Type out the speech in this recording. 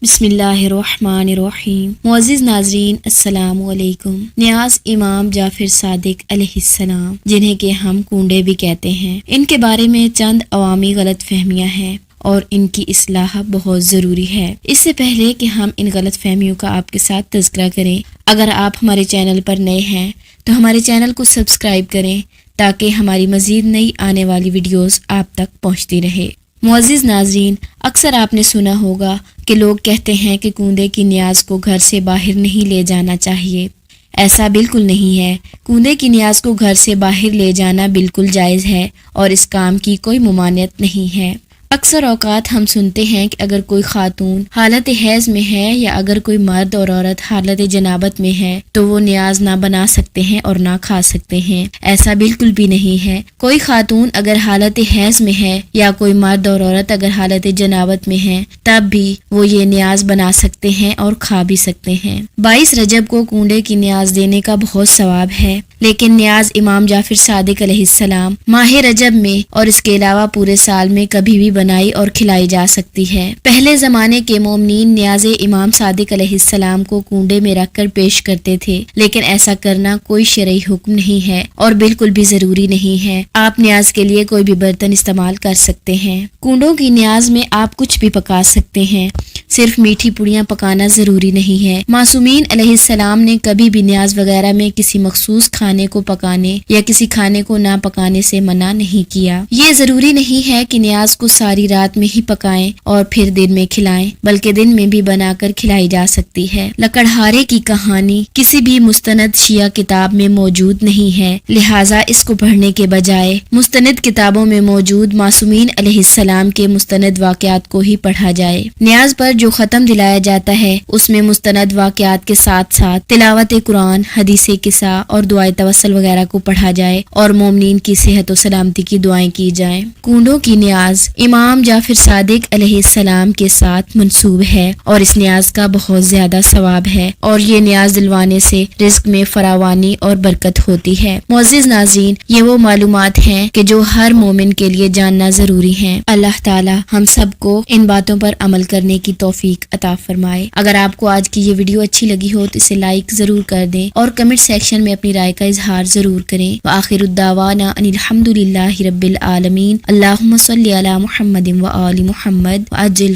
بسم اللہ الرحمن الرحیم۔ معزز ناظرین السلام علیکم۔ نیاز امام جعفر صادق علیہ السلام، جنہیں کہ ہم کنڈے بھی کہتے ہیں، ان کے بارے میں چند عوامی غلط فہمیاں ہیں اور ان کی اصلاح بہت ضروری ہے۔ اس سے پہلے کہ ہم ان غلط فہمیوں کا آپ کے ساتھ تذکرہ کریں، اگر آپ ہمارے چینل پر نئے ہیں تو ہمارے چینل کو سبسکرائب کریں تاکہ ہماری مزید نئی آنے والی ویڈیوز آپ تک پہنچتی رہے۔ معزز ناظرین، اکثر آپ نے سنا ہوگا کہ لوگ کہتے ہیں کہ کندے کی نیاز کو گھر سے باہر نہیں لے جانا چاہیے۔ ایسا بالکل نہیں ہے۔ کندے کی نیاز کو گھر سے باہر لے جانا بالکل جائز ہے اور اس کام کی کوئی ممانعت نہیں ہے۔ اکثر اوقات ہم سنتے ہیں کہ اگر کوئی خاتون حالت حیض میں ہے یا اگر کوئی مرد اور عورت حالت جنابت میں ہے تو وہ نیاز نہ بنا سکتے ہیں اور نہ کھا سکتے ہیں۔ ایسا بالکل بھی نہیں ہے۔ کوئی خاتون اگر حالت حیض میں ہے یا کوئی مرد اور عورت اگر حالت جنابت میں ہے تب بھی وہ یہ نیاز بنا سکتے ہیں اور کھا بھی سکتے ہیں۔ 22 رجب کو کنڈے کی نیاز دینے کا بہت ثواب ہے، لیکن نیاز امام جعفر صادق علیہ السلام ماہ رجب میں اور اس کے علاوہ پورے سال میں کبھی بھی بنائی اور کھلائی جا سکتی ہے۔ پہلے زمانے کے مومنین نیاز امام صادق علیہ السلام کو کنڈے میں رکھ کر پیش کرتے تھے، لیکن ایسا کرنا کوئی شرعی حکم نہیں ہے اور بالکل بھی ضروری نہیں ہے۔ آپ نیاز کے لیے کوئی بھی برتن استعمال کر سکتے ہیں۔ کنڈوں کی نیاز میں آپ کچھ بھی پکا سکتے ہیں، صرف میٹھی پوڑیاں پکانا ضروری نہیں ہے۔ معصومین علیہ السلام نے کبھی بھی نیاز وغیرہ میں کسی مخصوص کھانے کو پکانے یا کسی کھانے کو نہ پکانے سے منع نہیں کیا۔ یہ ضروری نہیں ہے کہ نیاز کو ساری رات میں ہی پکائیں اور پھر دن میں کھلائیں، بلکہ دن میں بھی بنا کر کھلائی جا سکتی ہے۔ لکڑہارے کی کہانی کسی بھی مستند شیعہ کتاب میں موجود نہیں ہے، لہٰذا اس کو پڑھنے کے بجائے مستند کتابوں میں موجود معصومین علیہ السلام کے مستند واقعات کو ہی پڑھا جائے۔ نیاز پر جو ختم دلایا جاتا ہے اس میں مستند واقعات کے ساتھ ساتھ تلاوت قرآن، حدیث قصہ اور دعائے توسل وغیرہ کو پڑھا جائے اور مومنین کی صحت و سلامتی کی دعائیں کی جائیں۔ کنڈوں کی نیاز امام جعفر صادق علیہ السلام کے ساتھ منسوب ہے اور اس نیاز کا بہت زیادہ ثواب ہے اور یہ نیاز دلوانے سے رزق میں فراوانی اور برکت ہوتی ہے۔ معزز ناظرین، یہ وہ معلومات ہیں کہ جو ہر مومن کے لیے جاننا ضروری ہیں۔ اللہ تعالی ہم سب کو ان باتوں پر عمل کرنے کی توفیق عطا فرمائے۔ اگر آپ کو آج کی یہ ویڈیو اچھی لگی ہو تو اسے لائک ضرور کر دیں اور کمنٹ سیکشن میں اپنی رائے کا اظہار ضرور کریں۔ وآخر الدعوانا ان الحمد للہ رب العالمین۔ اللہم صلی علی محمد وآل محمد وعجل